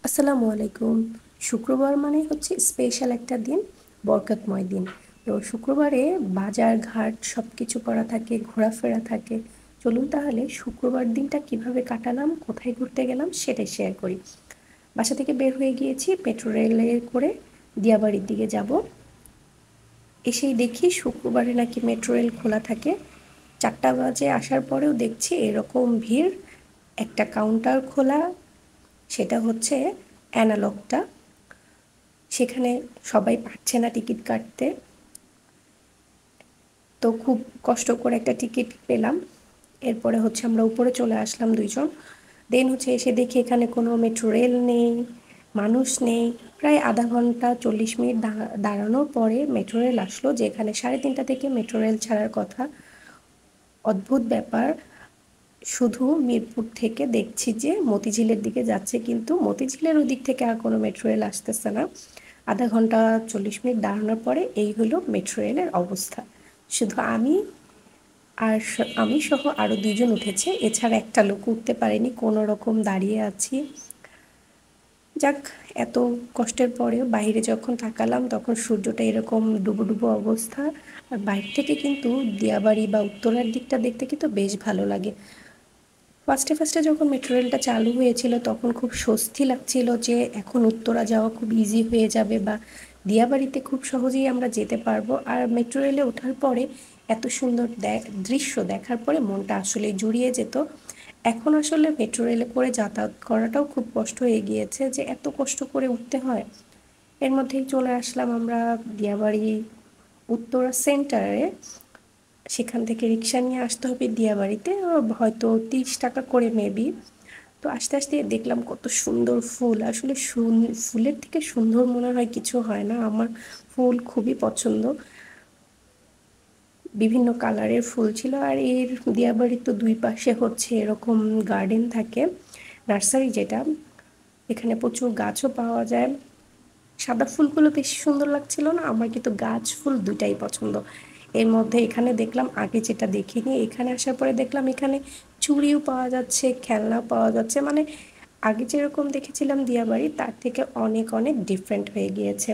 আসসালামু আলাইকুম। শুক্রবার মানে হচ্ছে স্পেশাল একটা দিন, বরকতময় দিন। তো শুক্রবারে বাজার ঘাট সব কিছু করা থাকে, ঘোরাফেরা থাকে। চলুন তাহলে শুক্রবার দিনটা কিভাবে কাটালাম, কোথায় ঘুরতে গেলাম সেটাই শেয়ার করি। বাসা থেকে বের হয়ে গিয়েছি মেট্রো রেলে করে দিয়াবাড়ির দিকে যাব। এসেই দেখি শুক্রবারে নাকি মেট্রো রেল খোলা থাকে। 4টা বাজে আসার পরেও দেখছি এরকম ভিড়। একটা কাউন্টার খোলা, সেটা হচ্ছে অ্যানালগটা। সেখানে সবাই পারছে না টিকিট কাটতে, তো খুব কষ্ট করে একটা টিকিট পেলাম। এরপরে হচ্ছে আমরা উপরে চলে আসলাম দুইজন। দেন হচ্ছে এসে দেখি এখানে কোনো মেট্রো রেল নেই, মানুষ নেই। প্রায় আধা ঘন্টা 40 মিনিট দাঁড়ানোর পরে মেট্রো রেল আসলো, যেখানে 3:30টা থেকে মেট্রো রেল ছাড়ার কথা। অদ্ভুত ব্যাপার, শুধু মিরপুর থেকে দেখছি যে মতিঝিলের দিকে যাচ্ছে, কিন্তু মতিঝিলের ওদিক থেকে আর কোনো মেট্রো রেল আসতেছে না। আধা ঘন্টা 40 মিনিট দাঁড়ানোর পরে এই হলো মেট্রো রেলের অবস্থা। শুধু আমি সহ আরও 2জন উঠেছে, এছাড়া একটা লোক উঠতে পারেনি, কোনো রকম দাঁড়িয়ে আছি। যাক, এত কষ্টের পরেও বাইরে যখন তাকালাম তখন সূর্যটা এরকম ডুবো ডুবো অবস্থা। আর বাইরে থেকে কিন্তু দিয়াবাড়ি বা উত্তরার দিকটা দেখতে কিন্তু বেশ ভালো লাগে। ফার্স্টে যখন মেট্রো রেলটা চালু হয়েছিল তখন খুব স্বস্তি লাগছিল যে এখন উত্তরা যাওয়া খুব ইজি হয়ে যাবে, বা দিয়াবাড়িতে খুব সহজেই আমরা যেতে পারবো। আর মেট্রো রেলে ওঠার পরে এত সুন্দর দৃশ্য দেখার পরে মনটা আসলে জুড়িয়ে যেত। এখন আসলে মেট্রো রেলে করে যাতায়াত করাটাও খুব কষ্ট হয়ে গিয়েছে, যে এত কষ্ট করে উঠতে হয়। এর মধ্যেই চলে আসলাম আমরা দিয়াবাড়ি উত্তরা সেন্টারে। সেখান থেকে রিক্সা নিয়ে আসতে হবে দিয়াবাড়িতে, হয়তো 30 টাকা করে মেবি। তো আস্তে আস্তে দেখলাম কত সুন্দর ফুল, আসলে ফুলের থেকে সুন্দর মনে হয় কিছু হয় না। আমার ফুল খুবই পছন্দ, বিভিন্ন কালারের ফুল ছিল। আর এর দিয়াবাড়ির তো দুই পাশে হচ্ছে এরকম গার্ডেন থাকে, নার্সারি যেটা। এখানে প্রচুর গাছও পাওয়া যায়। সাদা ফুলগুলো বেশি সুন্দর লাগছিল না, আমার কিন্তু গাছ ফুল দুটাই পছন্দ। এর মধ্যে এখানে দেখলাম, আগে যেটা দেখিনি, এখানে আসার পরে দেখলাম এখানে চুড়িও পাওয়া যাচ্ছে, খেলনাও পাওয়া যাচ্ছে। মানে আগে যেরকম দেখেছিলাম দিয়াবাড়ি, তার থেকে অনেক অনেক ডিফারেন্ট হয়ে গিয়েছে।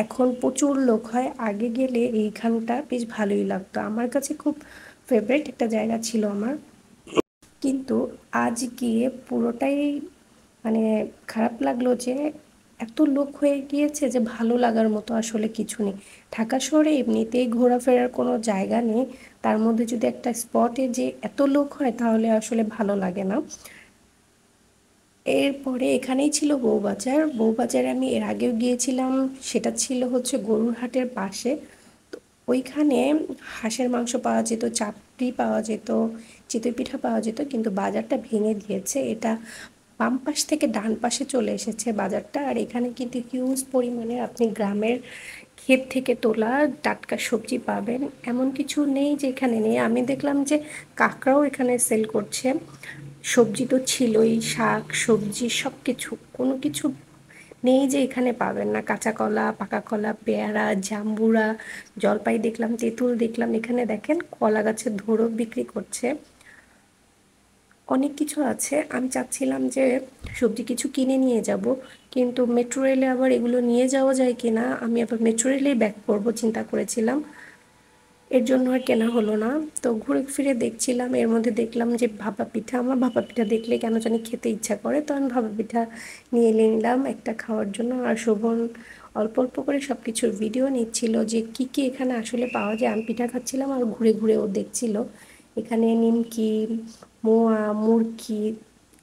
এখন প্রচুর লোক হয়, আগে গেলে এইখানটা বেশ ভালোই লাগতো। আমার কাছে খুব ফেভারিট একটা জায়গা ছিল আমার। কিন্তু আজ গিয়ে পুরোটাই মানে খারাপ লাগলো যে এত লোক হয়ে গিয়েছে যে ভালো লাগার মতো আসলে কিছু নেই। ঢাকা শহরে এমনিতেই ঘোরাফেরার কোনো জায়গা নেই, তার মধ্যে যদি একটা স্পটে যে এত লোক হয় তাহলে আসলে ভালো লাগে না। এরপরে এখানেই ছিল বউবাজার। বউবাজারে আমি এর আগেও গিয়েছিলাম, সেটা ছিল হচ্ছে গরুর হাটের পাশে। তো ওইখানে হাঁসের মাংস পাওয়া যেত, চাপড়ি পাওয়া যেত, চিতই পিঠা পাওয়া যেত, কিন্তু বাজারটা ভেঙে দিয়েছে। এটা বাম পাশ থেকে ডান পাশে চলে এসেছে বাজারটা। আর এখানে কিন্তু হিউজ পরিমাণে আপনি গ্রামের ক্ষেত থেকে তোলা টাটকা সবজি পাবেন, এমন কিছু নেই যে এখানে নেই। আমি দেখলাম যে কাঁকড়াও এখানে সেল করছে। সবজি তো ছিলই, শাক সবজি সব কিছু, কোনো কিছু নেই যে এখানে পাবেন না। কাঁচা কলা, পাকা কলা, পেয়ারা, জাম্বুরা, জলপাই দেখলাম, তেঁতুল দেখলাম। এখানে দেখেন কলা গাছের ধরো বিক্রি করছে, অনেক কিছু আছে। আমি চাচ্ছিলাম যে সবজি কিছু কিনে নিয়ে যাব, কিন্তু মেট্রো রেলে আবার এগুলো নিয়ে যাওয়া যায় কিনা, আমি আবার মেট্রো রেলেই ব্যাক করবো চিন্তা করেছিলাম। এর জন্য আর কেনা হলো না। তো ঘুরে ফিরে দেখছিলাম, এর মধ্যে দেখলাম যে ভাপা পিঠা। আমার ভাপা পিঠা দেখলে কেন জানি খেতে ইচ্ছা করে, তো আমি ভাপা পিঠা নিয়ে নিলাম একটা খাওয়ার জন্য। আর শোভন অল্প অল্প করে সব কিছুর ভিডিও নিচ্ছিল যে কি কি এখানে আসলে পাওয়া যায়। আমি পিঠা খাচ্ছিলাম আর ঘুরে ঘুরে ও দেখছিল। এখানে নিমকি, মোয়া, মুরকি,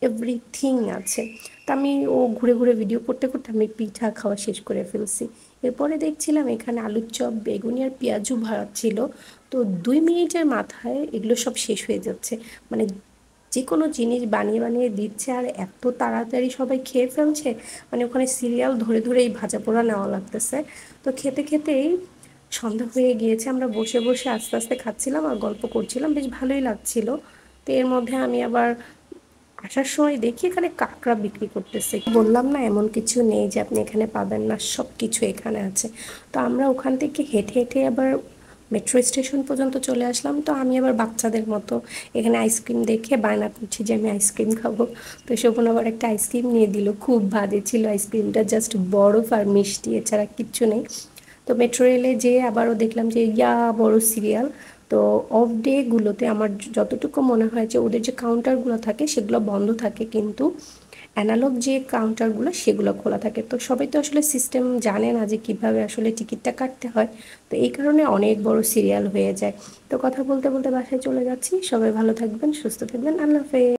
এভরিথিং আছে। তা আমি ও ঘুরে ঘুরে ভিডিও করতে করতে আমি পিঠা খাওয়া শেষ করে ফেলছি। এরপরে দেখছিলাম এখানে আলুর চপ, বেগুনি আর পেঁয়াজু ভাজছিল। তো 2 মিনিটের মাথায় এগুলো সব শেষ হয়ে যাচ্ছে। মানে যে কোনো জিনিস বানিয়ে বানিয়ে দিচ্ছে আর এত তাড়াতাড়ি সবাই খেয়ে ফেলছে। মানে ওখানে সিরিয়াল ধরে ধরে এই ভাজা পোড়া নেওয়া লাগতেছে। তো খেতে খেতেই সন্ধ্যা হয়ে গিয়েছে, আমরা বসে বসে আস্তে আস্তে খাচ্ছিলাম আর গল্প করছিলাম, বেশ ভালোই লাগছিল। তো এর মধ্যে আমি আবার আসার সময় দেখি এখানে কাঁকড়া বিক্রি করতেছে। বললাম না এমন কিছু নেই যে আপনি এখানে পাবেন না, সব কিছু এখানে আছে। তো আমরা ওখান থেকে হেঁটে হেঁটে আবার মেট্রো স্টেশন পর্যন্ত চলে আসলাম। তো আমি আবার বাচ্চাদের মতো এখানে আইসক্রিম দেখে বায়না করছি যে আমি আইসক্রিম খাবো। তো শোভন আবার একটা আইসক্রিম নিয়ে দিল, খুব ভালো ছিল আইসক্রিমটা, জাস্ট বরফ আর মিষ্টি, এছাড়া কিচ্ছু নেই। তো মেট্রো রেলে যেয়ে আবারও দেখলাম যে ইয়া বড় সিরিয়াল। তো অফ ডেগুলোতে আমার যতটুকু মনে হয় যে ওদের যে কাউন্টারগুলো থাকে সেগুলো বন্ধ থাকে, কিন্তু অ্যানালগ যে কাউন্টারগুলো সেগুলো খোলা থাকে। তো সবাই তো আসলে সিস্টেম জানে না যে কিভাবে আসলে টিকিটটা কাটতে হয়, তো এই কারণে অনেক বড় সিরিয়াল হয়ে যায়। তো কথা বলতে বলতে বাসায় চলে যাচ্ছি। সবাই ভালো থাকবেন, সুস্থ থাকবেন, আল্লাহ হাফেজ।